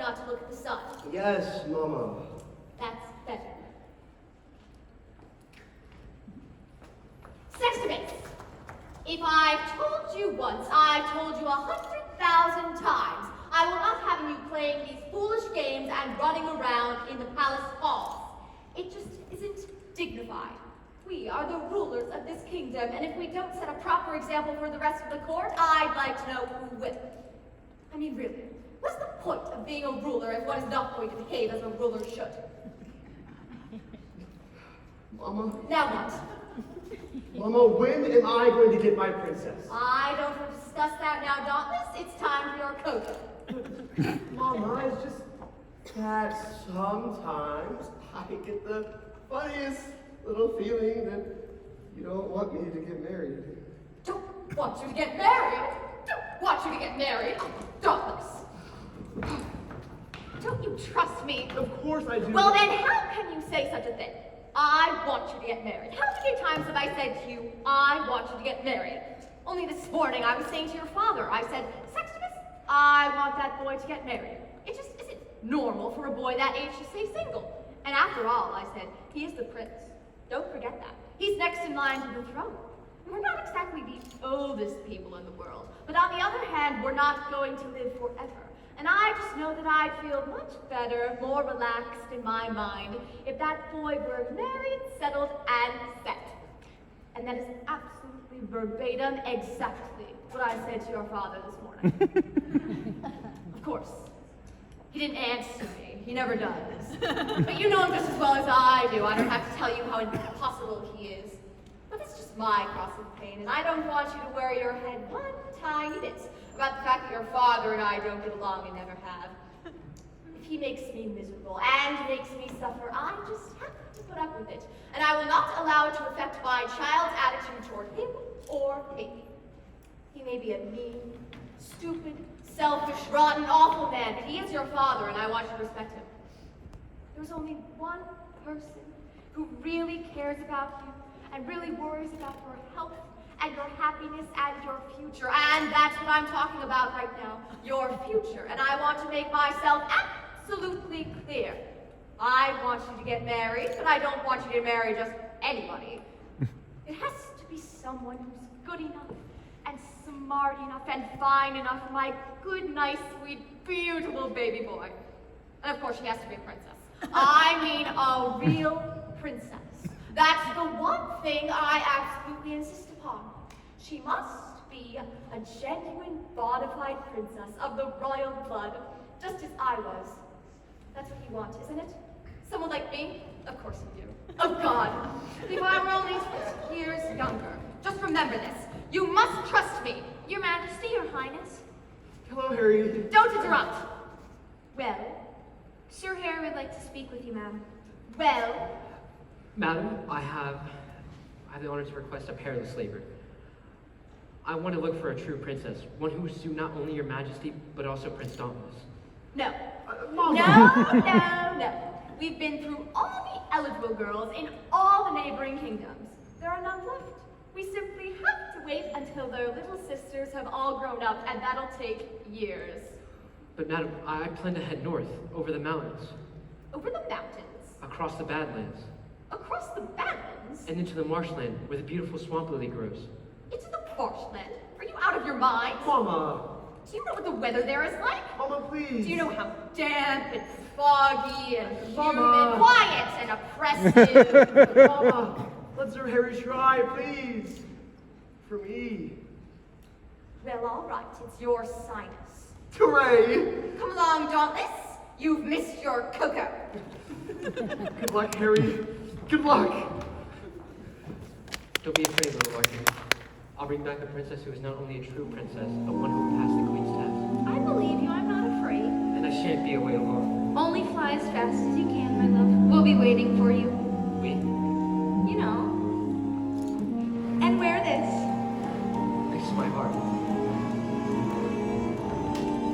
not to look at the sun. Yes, Mama. That's better. Sextimates. If I've told you once, I've told you 100,000 times. I will not have you playing these foolish games and running around in the palace halls. It just isn't dignified. We are the rulers of this kingdom, and if we don't set a proper example for the rest of the court, I'd like to know who will. I mean, really, what's the point of being a ruler if one is not going to behave as a ruler should? Mama? Now what? Mama, when am I going to get my princess? I don't want to discuss that now, Dauntless. It's time for your cocoa. Mama, it's just that sometimes I get the funniest little feeling that you don't want me to get married. Don't want you to get married? Don't want you to get married? Dauntless. Don't you trust me? Of course I do. Well, then how can you say such a thing? I want you to get married. How many times have I said to you, I want you to get married? Only this morning I was saying to your father, I said, Sextimus, I want that boy to get married. It just isn't normal for a boy that age to stay single. And after all, I said, he is the prince. Don't forget that. He's next in line to the throne. We're not exactly the oldest people in the world, but on the other hand, we're not going to live forever. And I just know that I'd feel much better, more relaxed in my mind, if that boy were married, settled, and set. And that is absolutely verbatim exactly what I said to your father this morning. Of course, he didn't answer me. He never does. But you know him just as well as I do. I don't have to tell you how impossible he is. But it's just my cross of pain, and I don't want you to worry your head one tiny bit about the fact that your father and I don't get along and never have. If he makes me miserable and makes me suffer, I just have to put up with it. And I will not allow it to affect my child's attitude toward him or me. He may be a mean, stupid, selfish, rotten, awful man, but he is your father, and I want you to respect him. There's only one person who really cares about you and really worries about your health and your happiness and your future. And that's what I'm talking about right now, your future. And I want to make myself absolutely clear. I want you to get married, but I don't want you to marry just anybody. It has to be someone who's good enough and smart enough and fine enough for my good, nice, sweet, beautiful baby boy. And of course, she has to be a princess. I mean a real princess. That's the one thing I absolutely insist upon. She must be a genuine, bona fide princess of the royal blood, just as I was. That's what you want, isn't it? Someone like me? Of course you do. Oh God, if I were only 6 years younger. Just remember this. You must trust me. Your Majesty, Your Highness. Hello, Harry. Don't interrupt. Well? Sir Harry would like to speak with you, madam. Well? Madam, I have the honor to request a perilous labor. I want to look for a true princess, one who would suit not only your majesty, but also Prince Dauntless. No. Mama. No. We've been through all the eligible girls in all the neighboring kingdoms. There are none left. We simply have to wait until their little sisters have all grown up, and that'll take years. But madam, I plan to head north, over the mountains, Over the mountains? across the Badlands, Across the Badlands? and into the marshland where the beautiful swamp lily grows. Into the marshland? Are you out of your mind? Mama. Do you know what the weather there is like? Mama, please. Do you know how damp and foggy and humid, Mama. quiet and oppressive? Mama, let Sir Harry try, please. For me. Well, all right, it's your sinus. Hooray! Come along, Dauntless. You've missed your cocoa. Good luck, Harry. Good luck. Don't be afraid, little Larkin. I'll bring back a princess who is not only a true princess, but one who will pass the queen's test. I believe you. I'm not afraid. And I shan't be away long. Only fly as fast as you can, my love. We'll be waiting for you. We?